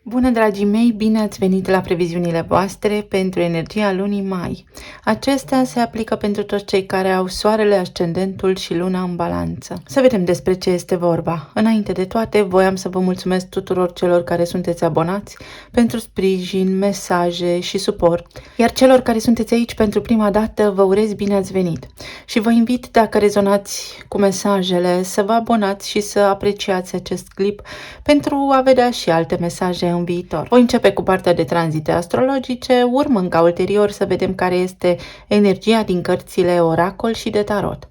Bună, dragii mei! Bine ați venit la previziunile voastre pentru energia lunii mai. Acestea se aplică pentru toți cei care au soarele, ascendentul și luna în balanță. Să vedem despre ce este vorba. Înainte de toate, voiam să vă mulțumesc tuturor celor care sunteți abonați pentru sprijin, mesaje și suport. Iar celor care sunteți aici pentru prima dată, vă urez bine ați venit. Și vă invit, dacă rezonați cu mesajele, să vă abonați și să apreciați acest clip pentru a vedea și alte mesaje în viitor. Voi începe cu partea de tranzite astrologice, urmând ca ulterior să vedem care este energia din cărțile oracol și de tarot.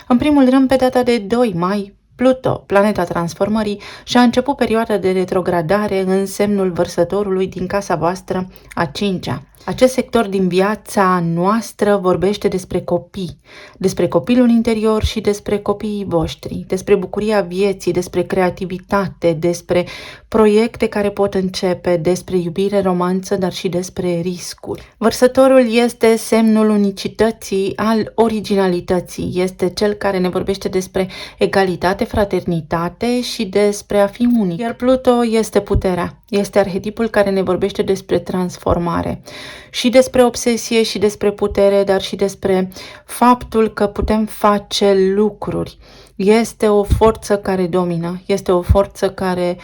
În primul rând, pe data de 2 mai, Pluto, planeta transformării, și-a început perioada de retrogradare în semnul Vărsătorului din casa voastră a 5-a. Acest sector din viața noastră vorbește despre copii, despre copilul interior și despre copiii voștri, despre bucuria vieții, despre creativitate, despre proiecte care pot începe, despre iubire, romanță, dar și despre riscuri. Vărsătorul este semnul unicității, al originalității, este cel care ne vorbește despre egalitate, fraternitate și despre a fi unic. Iar Pluto este puterea, este arhetipul care ne vorbește despre transformare. Și despre obsesie și despre putere, dar și despre faptul că putem face lucruri. Este o forță care domină, este o forță care,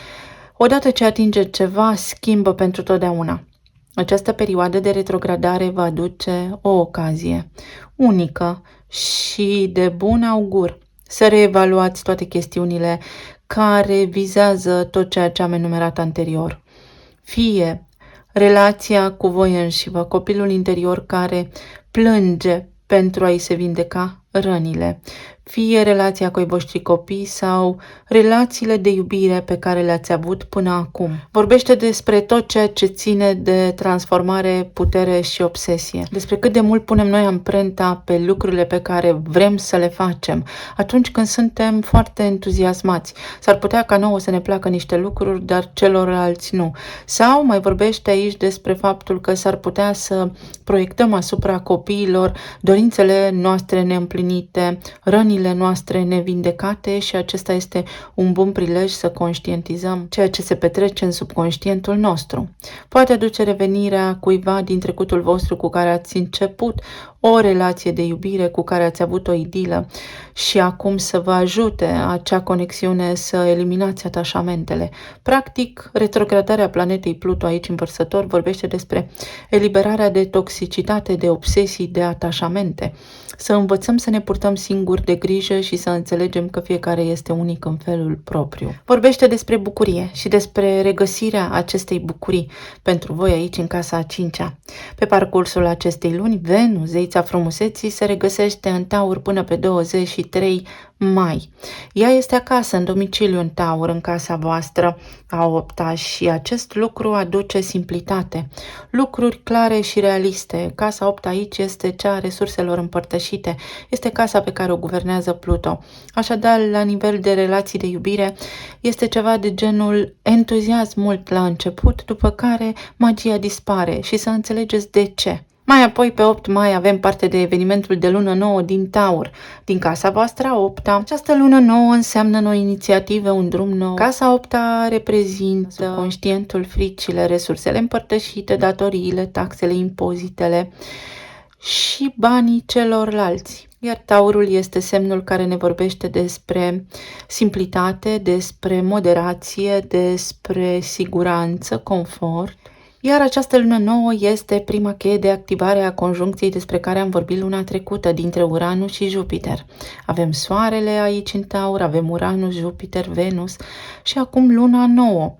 odată ce atinge ceva, schimbă pentru totdeauna. Această perioadă de retrogradare va aduce o ocazie unică și de bun augur să reevaluați toate chestiunile care vizează tot ceea ce am enumerat anterior. Fie relația cu voi înșivă, copilul interior care plânge pentru a-i se vindeca rănile, fie relația cu ai voștri copii sau relațiile de iubire pe care le-ați avut până acum. Vorbește despre tot ceea ce ține de transformare, putere și obsesie. Despre cât de mult punem noi amprenta pe lucrurile pe care vrem să le facem atunci când suntem foarte entuziasmați. S-ar putea ca nouă să ne placă niște lucruri, dar celorlalți nu. Sau mai vorbește aici despre faptul că s-ar putea să proiectăm asupra copiilor dorințele noastre neîmplinite, rănile noastre nevindecate, și acesta este un bun prilej să conștientizăm ceea ce se petrece în subconștientul nostru. Poate aduce revenirea cuiva din trecutul vostru cu care ați început o relație de iubire, cu care ați avut o idilă și acum să vă ajute acea conexiune să eliminați atașamentele. Practic, retrogradarea planetei Pluto aici în Vărsător vorbește despre eliberarea de toxicitate, de obsesii, de atașamente. Să învățăm să ne purtăm singuri de grijă și să înțelegem că fiecare este unic în felul propriu. Vorbește despre bucurie și despre regăsirea acestei bucurii pentru voi aici în casa a 5-a. Pe parcursul acestei luni, Venus, zeița frumuseții, se regăsește în Taur până pe 23 mai. Ea este acasă, în domiciliu în Taur, în casa voastră a 8-a, și acest lucru aduce simplitate, lucruri clare și realiste. Casa 8 aici este cea a resurselor împărtășite, este casa pe care o guvernează Pluto. Așadar, la nivel de relații de iubire, este ceva de genul entuziasm mult la început, după care magia dispare, și să înțelegeți de ce. Mai apoi, pe 8 mai, avem parte de evenimentul de lună nouă din Taur, din casa voastră a 8-a. Această lună nouă înseamnă noi inițiative, un drum nou. Casa 8-a reprezintă conștientul, fricile, resursele împărtășite, datoriile, taxele, impozitele și banii celorlalți. Iar Taurul este semnul care ne vorbește despre simplitate, despre moderație, despre siguranță, confort. Iar această lună nouă este prima cheie de activare a conjuncției despre care am vorbit luna trecută, dintre Uranus și Jupiter. Avem Soarele aici în Taur, avem Uranus, Jupiter, Venus și acum luna nouă.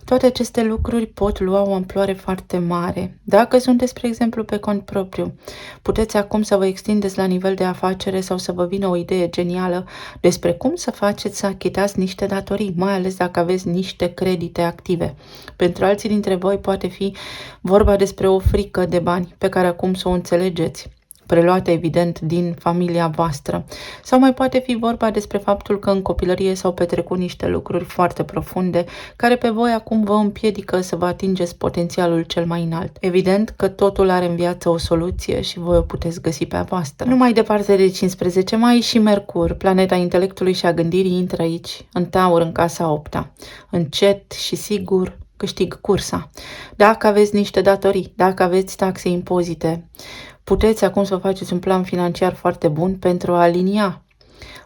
Toate aceste lucruri pot lua o amploare foarte mare. Dacă sunteți, spre exemplu, pe cont propriu, puteți acum să vă extindeți la nivel de afacere sau să vă vină o idee genială despre cum să faceți să achitați niște datorii, mai ales dacă aveți niște credite active. Pentru alții dintre voi poate fi vorba despre o frică de bani pe care acum să o înțelegeți, preluate evident din familia voastră. Sau mai poate fi vorba despre faptul că în copilărie s-au petrecut niște lucruri foarte profunde care pe voi acum vă împiedică să vă atingeți potențialul cel mai înalt. Evident că totul are în viață o soluție și voi o puteți găsi pe a voastră. Nu mai departe de 15 mai și Mercur, planeta intelectului și a gândirii, intră aici, în Taur, în casa 8-a. Încet și sigur câștig cursa. Dacă aveți niște datorii, dacă aveți taxe, impozite, puteți acum să faceți un plan financiar foarte bun pentru a alinia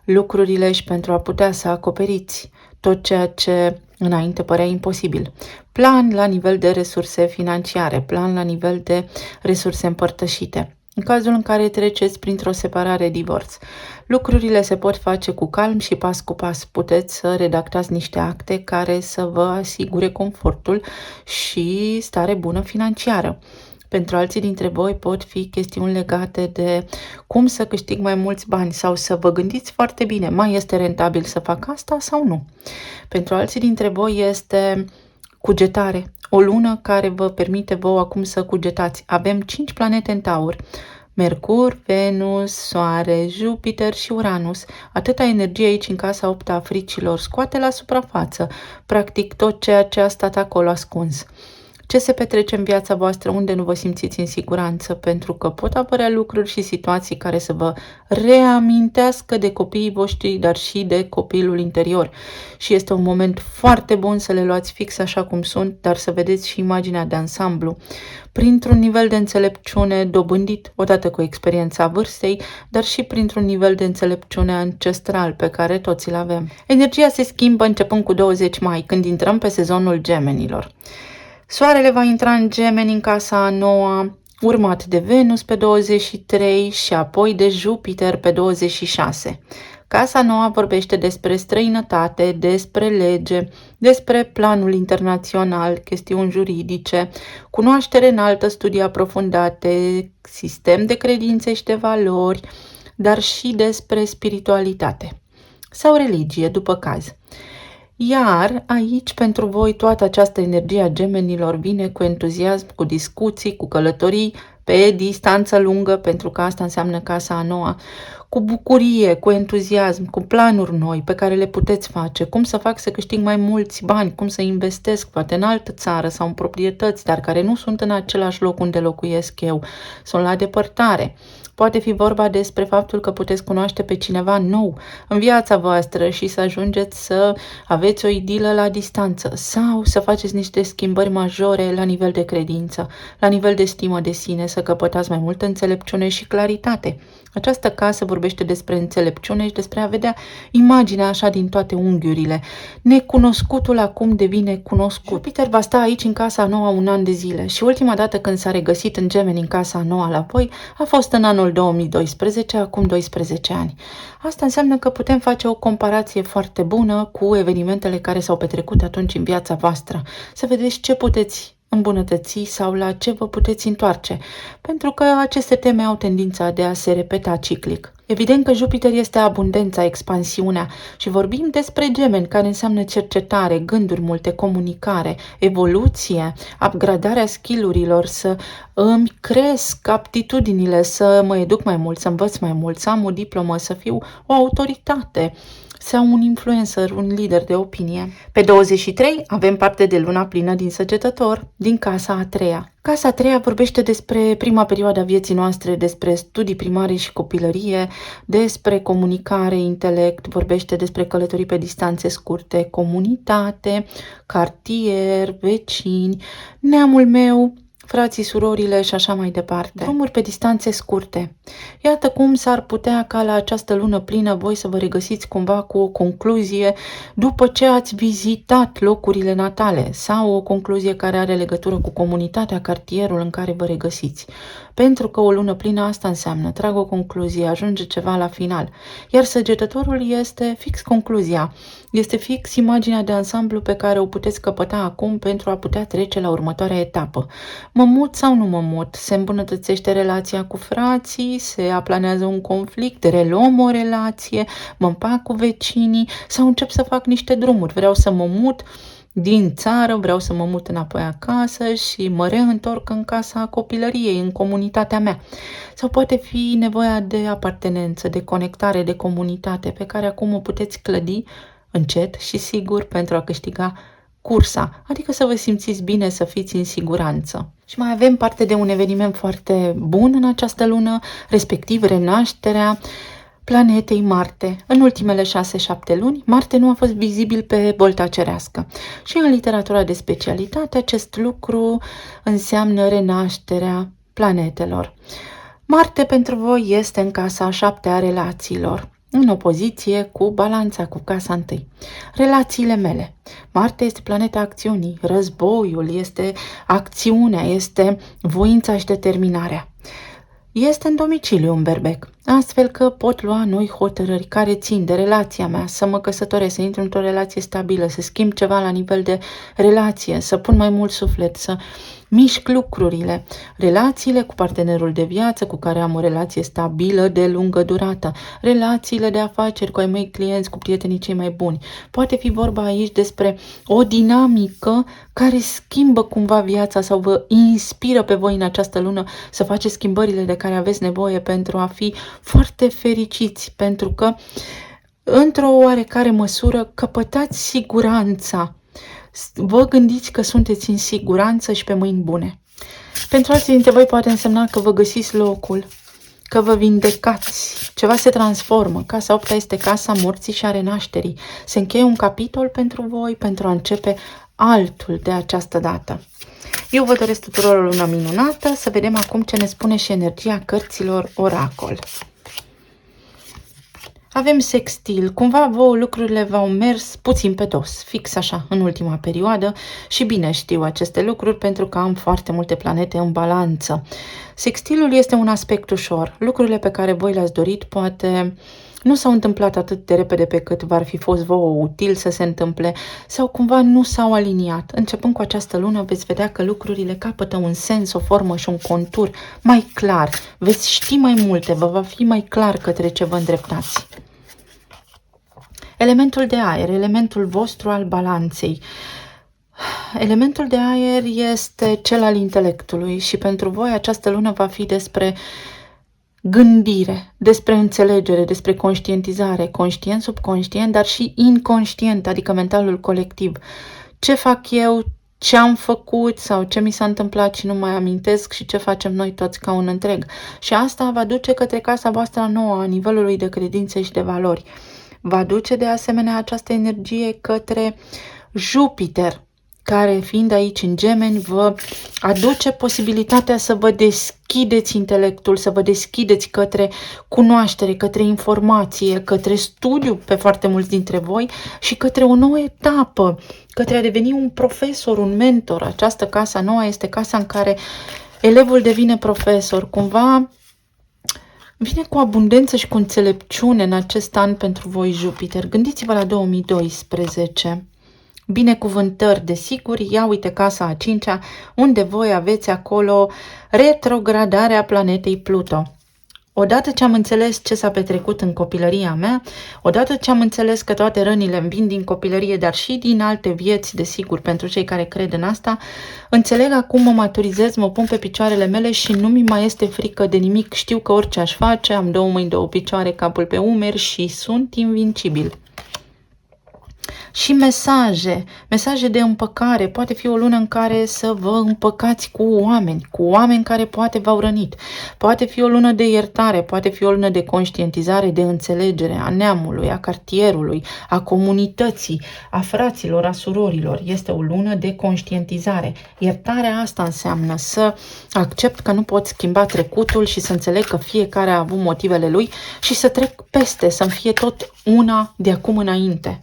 lucrurile și pentru a putea să acoperiți tot ceea ce înainte părea imposibil. Plan la nivel de resurse financiare, plan la nivel de resurse împărtășite. În cazul în care treceți printr-o separare, divorț, lucrurile se pot face cu calm și pas cu pas. Puteți să redactați niște acte care să vă asigure confortul și stare bună financiară. Pentru alții dintre voi pot fi chestiuni legate de cum să câștig mai mulți bani sau să vă gândiți foarte bine, mai este rentabil să fac asta sau nu. Pentru alții dintre voi este cugetare, o lună care vă permite vouă acum să cugetați. Avem 5 planete în Taur: Mercur, Venus, Soare, Jupiter și Uranus. Atâta energie aici în casa 8 a fricilor scoate la suprafață, practic tot ceea ce a stat acolo ascuns. Ce se petrece în viața voastră unde nu vă simțiți în siguranță, pentru că pot apărea lucruri și situații care să vă reamintească de copiii voștri, dar și de copilul interior. Și este un moment foarte bun să le luați fix așa cum sunt, dar să vedeți și imaginea de ansamblu, printr-un nivel de înțelepciune dobândit odată cu experiența vârstei, dar și printr-un nivel de înțelepciune ancestral pe care toți îl avem. Energia se schimbă începând cu 20 mai, când intrăm pe sezonul Gemenilor. Soarele va intra în Gemeni în casa a noua, urmat de Venus pe 23 și apoi de Jupiter pe 26. Casa noua vorbește despre străinătate, despre lege, despre planul internațional, chestiuni juridice, cunoaștere înaltă, studii aprofundate, sistem de credințe și de valori, dar și despre spiritualitate sau religie, după caz. Iar aici, pentru voi, toată această energie a Gemenilor vine cu entuziasm, cu discuții, cu călătorii pe distanță lungă, pentru că asta înseamnă casa a noua, cu bucurie, cu entuziasm, cu planuri noi pe care le puteți face, cum să fac să câștig mai mulți bani, cum să investesc, poate în altă țară sau în proprietăți, dar care nu sunt în același loc unde locuiesc eu, sunt la depărtare. Poate fi vorba despre faptul că puteți cunoaște pe cineva nou în viața voastră și să ajungeți să aveți o idilă la distanță sau să faceți niște schimbări majore la nivel de credință, la nivel de stimă de sine, să căpătați mai multă înțelepciune și claritate. Această casă vorbește despre înțelepciune și despre a vedea imaginea așa din toate unghiurile. Necunoscutul acum devine cunoscut. Jupiter va sta aici în casa a noua un an de zile și ultima dată când s-a regăsit în Gemeni în casa a noua la voi a fost în anul 2012, acum 12 ani. Asta înseamnă că putem face o comparație foarte bună cu evenimentele care s-au petrecut atunci în viața voastră. Să vedeți ce puteți îmbunătăți sau la ce vă puteți întoarce, pentru că aceste teme au tendința de a se repeta ciclic. Evident că Jupiter este abundența, expansiunea și vorbim despre Gemeni, care înseamnă cercetare, gânduri multe, comunicare, evoluție, upgradarea skill-urilor, să îmi cresc aptitudinile, să mă educ mai mult, să învăț mai mult, să am o diplomă, să fiu o autoritate sau un influencer, un lider de opinie. Pe 23 avem parte de luna plină din Săgetător, din casa a treia. Casa a treia vorbește despre prima perioadă a vieții noastre, despre studii primare și copilărie, despre comunicare, intelect, vorbește despre călătorii pe distanțe scurte, comunitate, cartier, vecini, neamul meu, frații, surorile și așa mai departe. Drumuri pe distanțe scurte. Iată cum s-ar putea ca la această lună plină voi să vă regăsiți cumva cu o concluzie după ce ați vizitat locurile natale sau o concluzie care are legătură cu comunitatea, cartierul în care vă regăsiți. Pentru că o lună plină asta înseamnă, trag o concluzie, ajunge ceva la final. Iar Săgetătorul este fix concluzia. Este fix imaginea de ansamblu pe care o puteți căpăta acum pentru a putea trece la următoarea etapă. Mă mut sau nu mă mut? Se îmbunătățește relația cu frații? Se aplanează un conflict? Reluăm o relație? Mă împac cu vecinii? Sau încep să fac niște drumuri? Vreau să mă mut din țară, vreau să mă mut înapoi acasă și mă reîntorc în casa copilăriei, în comunitatea mea. Sau poate fi nevoia de apartenență, de conectare, de comunitate, pe care acum o puteți clădi încet și sigur pentru a câștiga cursa, adică să vă simțiți bine, să fiți în siguranță. Și mai avem parte de un eveniment foarte bun în această lună, respectiv renașterea planetei Marte. În ultimele 6-7 luni, Marte nu a fost vizibil pe bolta cerească. Și în literatura de specialitate, acest lucru înseamnă renașterea planetelor. Marte pentru voi este în casa a 7 a relațiilor, în opoziție cu balanța, cu casa 1. Relațiile mele. Marte este planeta acțiunii, războiul, este acțiunea, este voința și determinarea. Este în domiciliu în Berbec, astfel că pot lua noi hotărâri care țin de relația mea, să mă căsătoresc, să intru într-o relație stabilă, să schimb ceva la nivel de relație, să pun mai mult suflet, să mișc lucrurile, relațiile cu partenerul de viață cu care am o relație stabilă de lungă durată, relațiile de afaceri cu ai mei clienți, cu prietenii cei mai buni. Poate fi vorba aici despre o dinamică care schimbă cumva viața sau vă inspiră pe voi în această lună să faceți schimbările de care aveți nevoie pentru a fi foarte fericiți, pentru că într-o oarecare măsură căpătați siguranța. Vă gândiți că sunteți în siguranță și pe mâini bune. Pentru alții dintre voi poate însemna că vă găsiți locul, că vă vindecați, ceva se transformă. Casa 8 este casa morții și a renașterii. Se încheie un capitol pentru voi, pentru a începe altul de această dată. Eu vă doresc tuturor o lună minunată, să vedem acum ce ne spune și energia cărților oracol. Avem sextil, cumva vouă lucrurile v-au mers puțin pe dos, fix așa, în ultima perioadă și bine știu aceste lucruri pentru că am foarte multe planete în balanță. Sextilul este un aspect ușor, lucrurile pe care voi le-ați dorit poate nu s-au întâmplat atât de repede pe cât v-ar fi fost vouă util să se întâmple sau cumva nu s-au aliniat. Începând cu această lună veți vedea că lucrurile capătă un sens, o formă și un contur mai clar. Veți ști mai multe, vă va fi mai clar către ce vă îndreptați. Elementul de aer, elementul vostru al balanței. Elementul de aer este cel al intelectului și pentru voi această lună va fi despre gândire, despre înțelegere, despre conștientizare, conștient, subconștient, dar și inconștient, adică mentalul colectiv. Ce fac eu, ce am făcut sau ce mi s-a întâmplat și nu mai amintesc și ce facem noi toți ca un întreg. Și asta va duce către casa voastră nouă a nivelului de credințe și de valori. Va duce de asemenea această energie către Jupiter, care fiind aici în Gemeni vă aduce posibilitatea să vă deschideți intelectul, să vă deschideți către cunoaștere, către informație, către studiu pe foarte mulți dintre voi și către o nouă etapă, către a deveni un profesor, un mentor. Această casa nouă este casa în care elevul devine profesor, cumva vine cu abundență și cu înțelepciune în acest an pentru voi Jupiter. Gândiți-vă la 2012. Binecuvântări, desigur, ia uite casa a 5-a, unde voi aveți acolo retrogradarea planetei Pluto. Odată ce am înțeles ce s-a petrecut în copilăria mea, odată ce am înțeles că toate rănile îmi vin din copilărie, dar și din alte vieți, desigur, pentru cei care cred în asta, înțeleg acum, mă maturizez, mă pun pe picioarele mele și nu mi mai este frică de nimic. Știu că orice aș face, am 2 mâini, 2 picioare, capul pe umeri și sunt invincibil. Și mesaje de împăcare. Poate fi o lună în care să vă împăcați cu oameni care poate v-au rănit. Poate fi o lună de iertare, poate fi o lună de conștientizare, de înțelegere a neamului, a cartierului, a comunității, a fraților, a surorilor. Este o lună de conștientizare. Iertarea asta înseamnă să accept că nu pot schimba trecutul și să înțeleg că fiecare a avut motivele lui și să trec peste, să-mi fie tot una de acum înainte.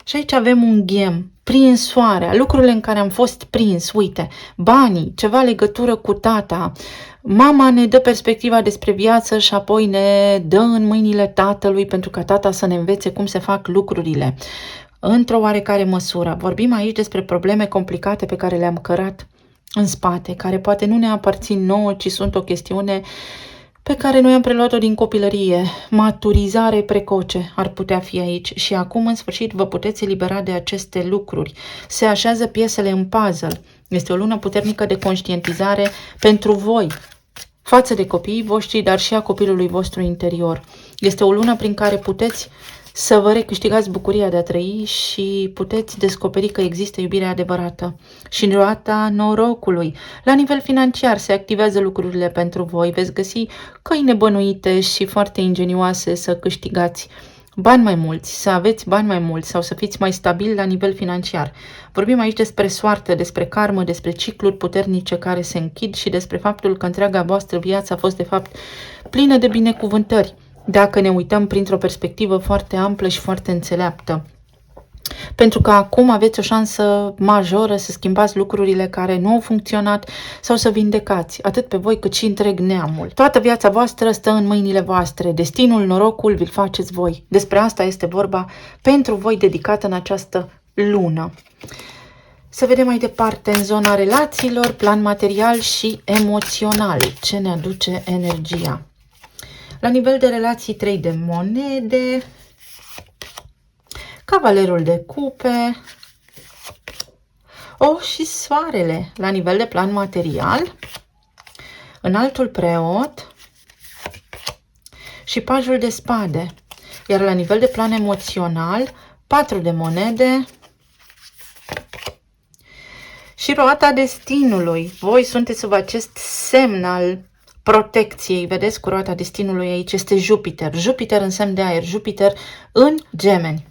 Și aici avem un ghem, prins soarea, lucrurile în care am fost prins, uite, banii, ceva legătură cu tata, mama ne dă perspectiva despre viață și apoi ne dă în mâinile tatălui pentru ca tata să ne învețe cum se fac lucrurile. Într-o oarecare măsură, vorbim aici despre probleme complicate pe care le-am cărat în spate, care poate nu ne aparțin nouă, ci sunt o chestiune pe care noi am preluat-o din copilărie. Maturizare precoce ar putea fi aici și acum în sfârșit vă puteți elibera de aceste lucruri. Se așează piesele în puzzle. Este o lună puternică de conștientizare pentru voi, față de copiii voștri, dar și a copilului vostru interior. Este o lună prin care puteți să vă recâștigați bucuria de a trăi și puteți descoperi că există iubirea adevărată. Și în roata norocului, la nivel financiar, se activează lucrurile pentru voi. Veți găsi căi nebănuite și foarte ingenioase să câștigați bani mai mulți, să aveți bani mai mulți sau să fiți mai stabili la nivel financiar. Vorbim aici despre soartă, despre karmă, despre cicluri puternice care se închid și despre faptul că întreaga voastră viață a fost de fapt plină de binecuvântări, dacă ne uităm printr-o perspectivă foarte amplă și foarte înțeleaptă. Pentru că acum aveți o șansă majoră să schimbați lucrurile care nu au funcționat sau să vindecați, atât pe voi cât și întreg neamul. Toată viața voastră stă în mâinile voastre, destinul, norocul vi-l faceți voi. Despre asta este vorba pentru voi dedicată în această lună. Să vedem mai departe în zona relațiilor, plan material și emoțional, ce ne aduce energia. La nivel de relații, 3 de monede, Cavalerul de cupe, și soarele. La nivel de plan material, înaltul preot și pajul de spade. Iar la nivel de plan emoțional, 4 de monede și roata destinului. Voi sunteți sub acest semn al protecției. Vedeți, cu roata destinului aici este Jupiter. Jupiter în semn de aer, Jupiter în Gemeni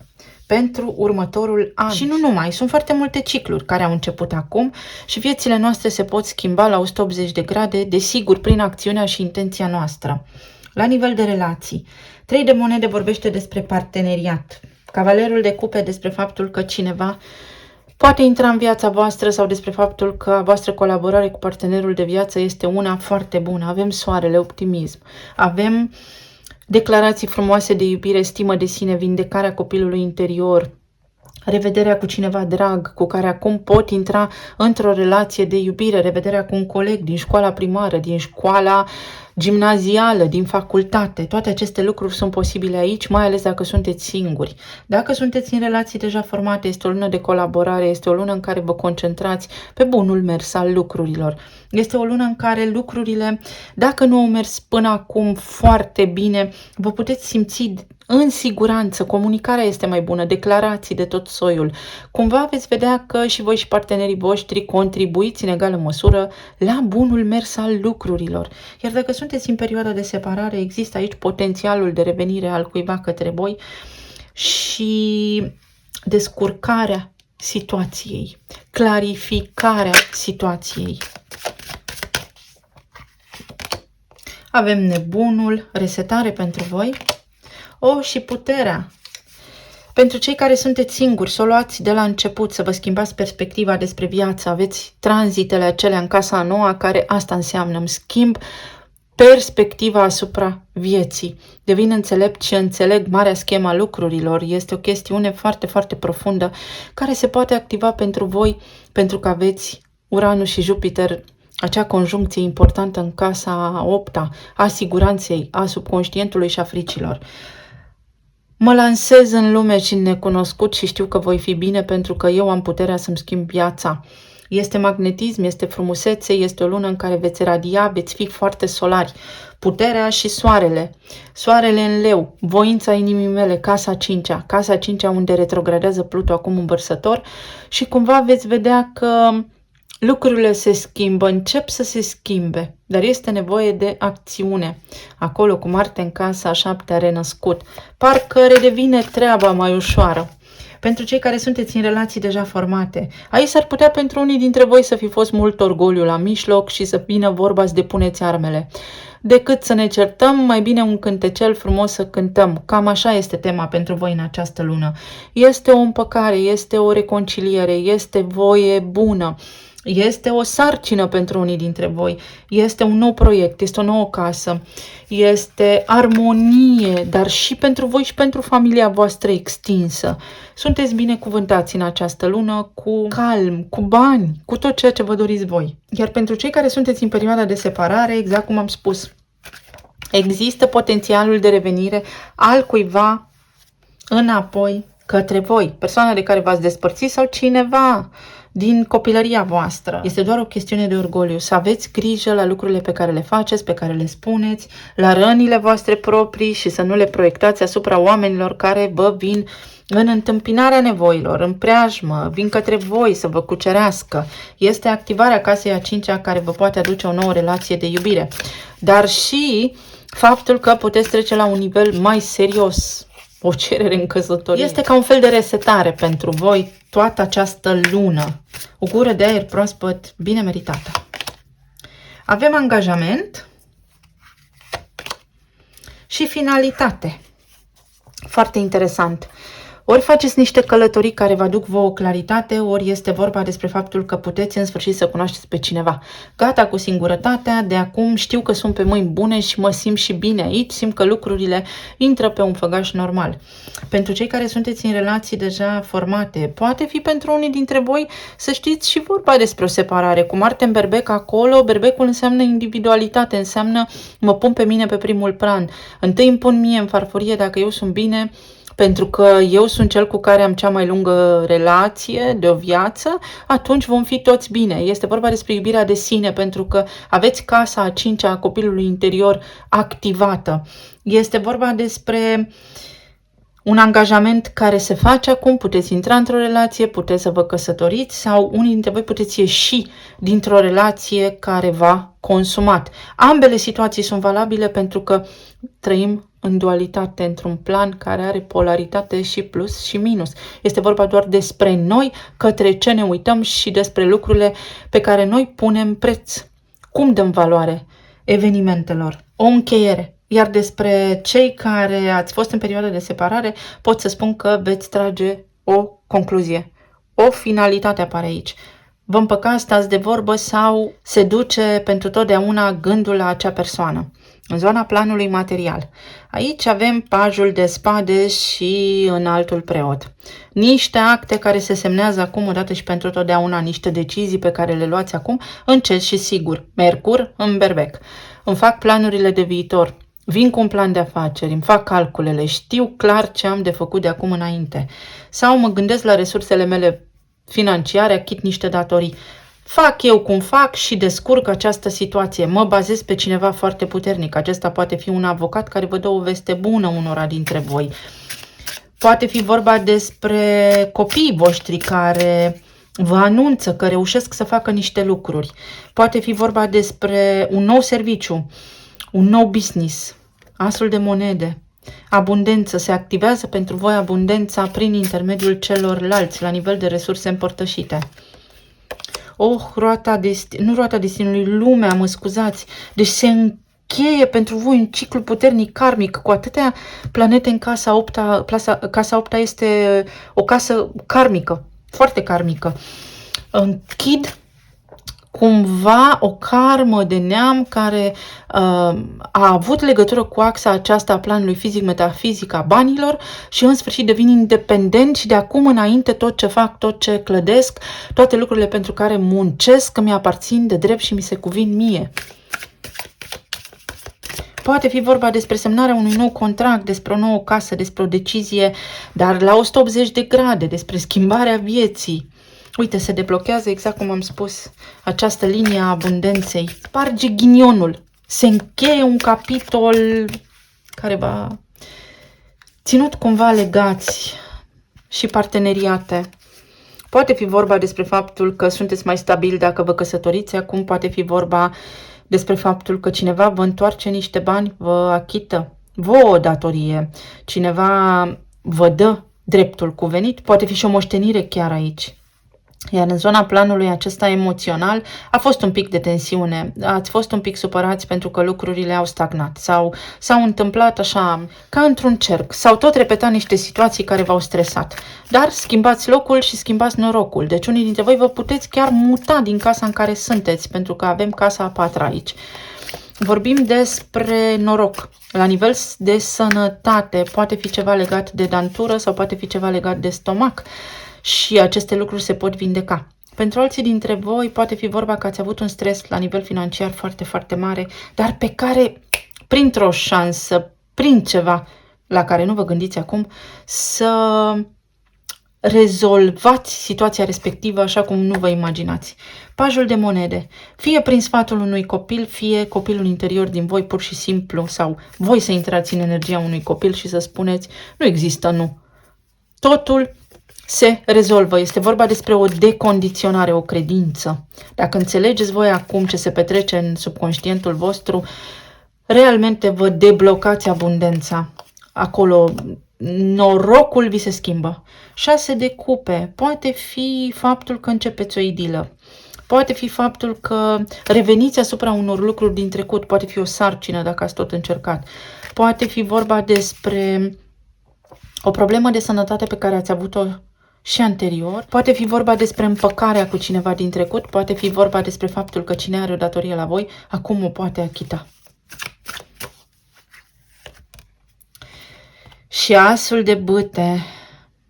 pentru următorul an. Și nu numai, sunt foarte multe cicluri care au început acum și viețile noastre se pot schimba la 180 de grade, desigur, prin acțiunea și intenția noastră. La nivel de relații, 3 de monede vorbește despre parteneriat. Cavalerul de cupe despre faptul că cineva poate intra în viața voastră sau despre faptul că a voastră colaborare cu partenerul de viață este una foarte bună. Avem soarele, optimism, avem declarații frumoase de iubire, stimă de sine, vindecarea copilului interior, revederea cu cineva drag cu care acum pot intra într-o relație de iubire, revederea cu un coleg din școala primară, din școala gimnazială, din facultate. Toate aceste lucruri sunt posibile aici, mai ales dacă sunteți singuri. Dacă sunteți în relații deja formate, este o lună de colaborare, este o lună în care vă concentrați pe bunul mers al lucrurilor. Este o lună în care lucrurile, dacă nu au mers până acum foarte bine, vă puteți simți în siguranță, comunicarea este mai bună, declarații de tot soiul. Cumva veți vedea că și voi și partenerii voștri contribuiți în egală măsură la bunul mers al lucrurilor. Iar dacă sunteți în perioada de separare, există aici potențialul de revenire al cuiva către voi și descurcarea situației, clarificarea situației. Avem nebunul, resetare pentru voi. Și puterea. Pentru cei care sunteți singuri, să o luați de la început, să vă schimbați perspectiva despre viață. Aveți tranzitele acelea în casa a noua, care asta înseamnă. Îmi schimb perspectiva asupra vieții. Devin înțelept și înțeleg marea schemă a lucrurilor. Este o chestiune foarte, foarte profundă care se poate activa pentru voi, pentru că aveți Uranus și Jupiter, acea conjuncție importantă în casa 8-a, a siguranței, a subconștientului și a fricilor. Mă lansez în lume și în necunoscut și știu că voi fi bine pentru că eu am puterea să-mi schimb viața. Este magnetism, este frumusețe, este o lună în care veți radia, veți fi foarte solari. Puterea și soarele. Soarele în leu, voința inimii mele, casa 5-a. Casa 5-a unde retrogradează Pluto acum în Vărsător și cumva veți vedea că lucrurile se schimbă, încep să se schimbe, dar este nevoie de acțiune. Acolo cu Marte în casa a 7-a renăscut, parcă redevine treaba mai ușoară. Pentru cei care sunteți în relații deja formate, aici s-ar putea pentru unii dintre voi să fi fost mult orgoliu la mijloc și să vină vorba să depuneți armele. Decât să ne certăm, mai bine un cântecel frumos să cântăm. Cam așa este tema pentru voi în această lună. Este o împăcare, este o reconciliere, este voie bună. Este o sarcină pentru unii dintre voi, este un nou proiect, este o nouă casă, este armonie, dar și pentru voi și pentru familia voastră extinsă. Sunteți binecuvântați în această lună cu calm, cu bani, cu tot ceea ce vă doriți voi. Iar pentru cei care sunteți în perioada de separare, exact cum am spus, există potențialul de revenire al cuiva înapoi către voi, persoana de care v-ați despărțit sau cineva din copilăria voastră. Este doar o chestiune de orgoliu. Să aveți grijă la lucrurile pe care le faceți, pe care le spuneți, la rănile voastre proprii și să nu le proiectați asupra oamenilor care vă vin în întâmpinarea nevoilor, în preajmă, vin către voi să vă cucerească. Este activarea casei a 5-a care vă poate aduce o nouă relație de iubire. Dar și faptul că puteți trece la un nivel mai serios, o cerere în căsătorie. Este ca un fel de resetare pentru voi toată această lună. O gură de aer proaspăt bine meritată. Avem angajament și finalitate. Foarte interesant. Ori faceți niște călătorii care vă aduc vouă claritate, ori este vorba despre faptul că puteți în sfârșit să cunoașteți pe cineva. Gata cu singurătatea, de acum știu că sunt pe mâini bune și mă simt și bine aici, simt că lucrurile intră pe un făgaș normal. Pentru cei care sunteți în relații deja formate, poate fi pentru unii dintre voi, să știți, și vorba despre o separare. Cu Marte în berbec acolo, berbecul înseamnă individualitate, înseamnă mă pun pe mine pe primul plan. Întâi îmi pun mie în farfurie dacă eu sunt bine, pentru că eu sunt cel cu care am cea mai lungă relație de o viață, atunci vom fi toți bine. Este vorba despre iubirea de sine, pentru că aveți casa a 5-a a copilului interior activată. Este vorba despre un angajament care se face acum, puteți intra într-o relație, puteți să vă căsătoriți sau unii dintre voi puteți ieși dintr-o relație care v-a consumat. Ambele situații sunt valabile pentru că trăim în dualitate, într-un plan care are polaritate și plus și minus. Este vorba doar despre noi, către ce ne uităm și despre lucrurile pe care noi punem preț. Cum dăm valoare evenimentelor? O încheiere. Iar despre cei care ați fost în perioadă de separare, pot să spun că veți trage o concluzie. O finalitate apare aici. Vă împăcați, stați de vorbă sau se duce pentru totdeauna gândul la acea persoană. În zona planului material. Aici avem pajul de spade și înaltul preot. Niște acte care se semnează acum odată și pentru totdeauna, niște decizii pe care le luați acum încet și sigur. Mercur în berbec. Îmi fac planurile de viitor. Vin cu un plan de afaceri, îmi fac calculele, știu clar ce am de făcut de acum înainte. Sau mă gândesc la resursele mele financiare, achit niște datorii. Fac eu cum fac și descurc această situație. Mă bazez pe cineva foarte puternic. Acesta poate fi un avocat care vă dă o veste bună unora dintre voi. Poate fi vorba despre copiii voștri care vă anunță că reușesc să facă niște lucruri. Poate fi vorba despre un nou serviciu, un nou business, asul de monede. Abundență, se activează pentru voi abundența prin intermediul celorlalți, la nivel de resurse împărtășite. Roata destinului, lumea, mă scuzați. Deci se încheie pentru voi un ciclu puternic karmic, cu atâtea planete în casa 8-a. Casa 8-a este o casă karmică, foarte karmică. Închid cumva o karmă de neam care a avut legătură cu axa aceasta a planului fizic-metafizic a banilor și în sfârșit devin independent și de acum înainte tot ce fac, tot ce clădesc, toate lucrurile pentru care muncesc mi aparțin de drept și mi se cuvin mie. Poate fi vorba despre semnarea unui nou contract, despre o nouă casă, despre o decizie, dar la 180 de grade, despre schimbarea vieții. Uite, se deblochează, exact cum am spus, această linie a abundenței. Sparge ghinionul. Se încheie un capitol care va ținut cumva legați și parteneriate. Poate fi vorba despre faptul că sunteți mai stabili dacă vă căsătoriți acum, poate fi vorba despre faptul că cineva vă întoarce niște bani, vă achită vouă o datorie, cineva vă dă dreptul cuvenit, poate fi și o moștenire chiar aici. Iar în zona planului acesta emoțional a fost un pic de tensiune, ați fost un pic supărați pentru că lucrurile au stagnat sau s-au întâmplat așa ca într-un cerc, s-au tot repetat niște situații care v-au stresat, dar schimbați locul și schimbați norocul, deci unii dintre voi vă puteți chiar muta din casa în care sunteți, pentru că avem casa a 4-a aici. Vorbim despre noroc. La nivel de sănătate poate fi ceva legat de dantură sau poate fi ceva legat de stomac. Și aceste lucruri se pot vindeca. Pentru alții dintre voi poate fi vorba că ați avut un stres la nivel financiar foarte, foarte mare, dar pe care, printr-o șansă, prin ceva la care nu vă gândiți acum, să rezolvați situația respectivă așa cum nu vă imaginați. Pajul de monede. Fie prin sfatul unui copil, fie copilul interior din voi pur și simplu, sau voi să intrați în energia unui copil și să spuneți, nu există nu. Totul se rezolvă. Este vorba despre o decondiționare, o credință. Dacă înțelegeți voi acum ce se petrece în subconștientul vostru, realmente vă deblocați abundența. Acolo norocul vi se schimbă. 6 de cupe. Poate fi faptul că începeți o idilă. Poate fi faptul că reveniți asupra unor lucruri din trecut. Poate fi o sarcină dacă ați tot încercat. Poate fi vorba despre o problemă de sănătate pe care ați avut-o și anterior. Poate fi vorba despre împăcarea cu cineva din trecut. Poate fi vorba despre faptul că cine are o datorie la voi, acum o poate achita. Și asul de bâte.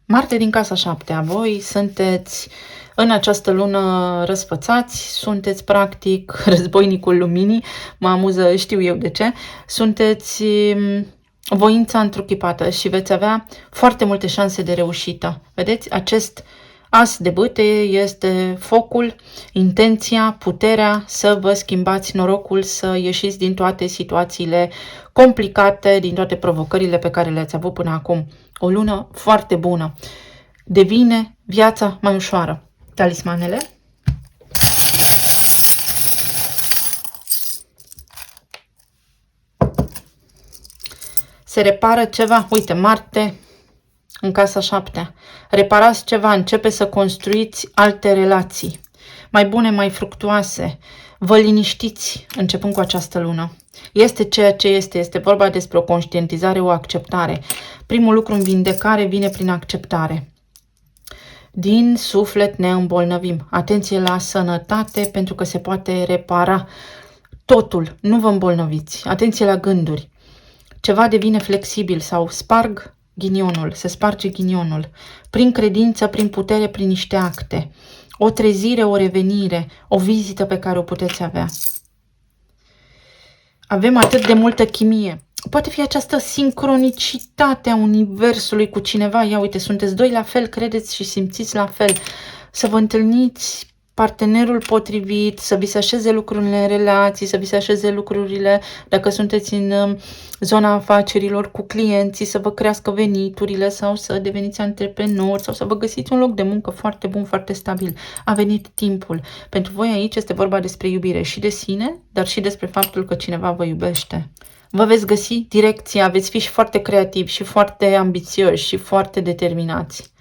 Marte din casa 7. Voi sunteți în această lună răsfățați, sunteți practic războinicul luminii, mă amuză, știu eu de ce, sunteți voința întruchipată și veți avea foarte multe șanse de reușită. Vedeți? Acest as de bâte este focul, intenția, puterea să vă schimbați norocul, să ieșiți din toate situațiile complicate, din toate provocările pe care le-ați avut până acum. O lună foarte bună. Devine viața mai ușoară. Talismanele. Se repară ceva. Uite, Marte în casa 7. Reparați ceva, începe să construiți alte relații. Mai bune, mai fructuoase. Vă liniștiți începând cu această lună. Este ceea ce este. Este vorba despre o conștientizare, o acceptare. Primul lucru în vindecare vine prin acceptare. Din suflet ne îmbolnăvim. Atenție la sănătate pentru că se poate repara totul. Nu vă îmbolnăviți. Atenție la gânduri. Ceva devine flexibil sau sparg ghinionul, se sparge ghinionul. Prin credință, prin putere, prin niște acte. O trezire, o revenire, o vizită pe care o puteți avea. Avem atât de multă chimie. Poate fi această sincronicitate a universului cu cineva. Ia uite, sunteți doi la fel, credeți și simțiți la fel. Să vă întâlniți partenerul potrivit, să vi se așeze lucrurile în relații, să vi se așeze lucrurile dacă sunteți în zona afacerilor cu clienții, să vă crească veniturile sau să deveniți antreprenori sau să vă găsiți un loc de muncă foarte bun, foarte stabil. A venit timpul. Pentru voi aici este vorba despre iubire și de sine, dar și despre faptul că cineva vă iubește. Vă veți găsi direcția, veți fi și foarte creativi și foarte ambițioși și foarte determinați.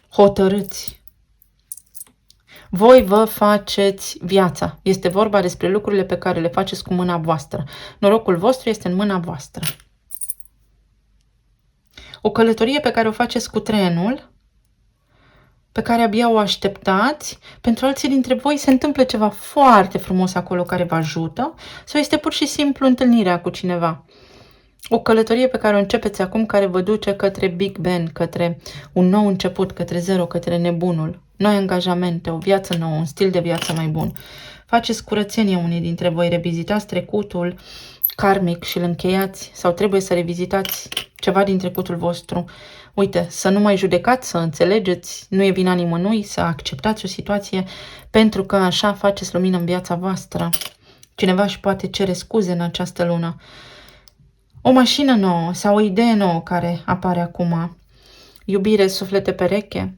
Hotărâți. Voi vă faceți viața. Este vorba despre lucrurile pe care le faceți cu mâna voastră. Norocul vostru este în mâna voastră. O călătorie pe care o faceți cu trenul, pe care abia o așteptați, pentru alții dintre voi se întâmplă ceva foarte frumos acolo care vă ajută sau este pur și simplu întâlnirea cu cineva. O călătorie pe care o începeți acum, care vă duce către Big Ben, către un nou început, către zero, către nebunul. Noi angajamente, o viață nouă, un stil de viață mai bun. Faceți curățenie unii dintre voi, revizitați trecutul karmic și îl încheiați sau trebuie să revizitați ceva din trecutul vostru. Uite, să nu mai judecați, să înțelegeți, nu e vina nimănui, să acceptați o situație pentru că așa faceți lumină în viața voastră. Cineva își poate cere scuze în această lună. O mașină nouă sau o idee nouă care apare acum. Iubire, suflete pereche.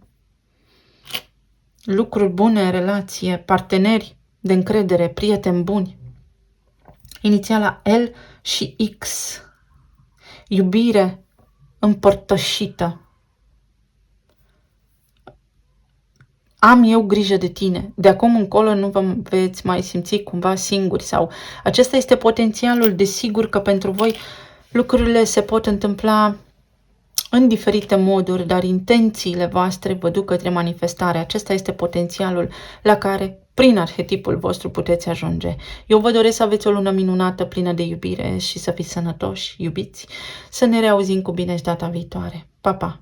Lucruri bune în relație, parteneri de încredere, prieteni buni. Inițiala L și X. Iubire împărtășită. Am eu grijă de tine. De acum încolo nu vă veți mai simți cumva singuri sau acesta este potențialul. Desigur că pentru voi lucrurile se pot întâmpla în diferite moduri, dar intențiile voastre vă duc către manifestare. Acesta este potențialul la care, prin arhetipul vostru, puteți ajunge. Eu vă doresc să aveți o lună minunată, plină de iubire și să fiți sănătoși, iubiți. Să ne reauzim cu bine și data viitoare. Pa, pa!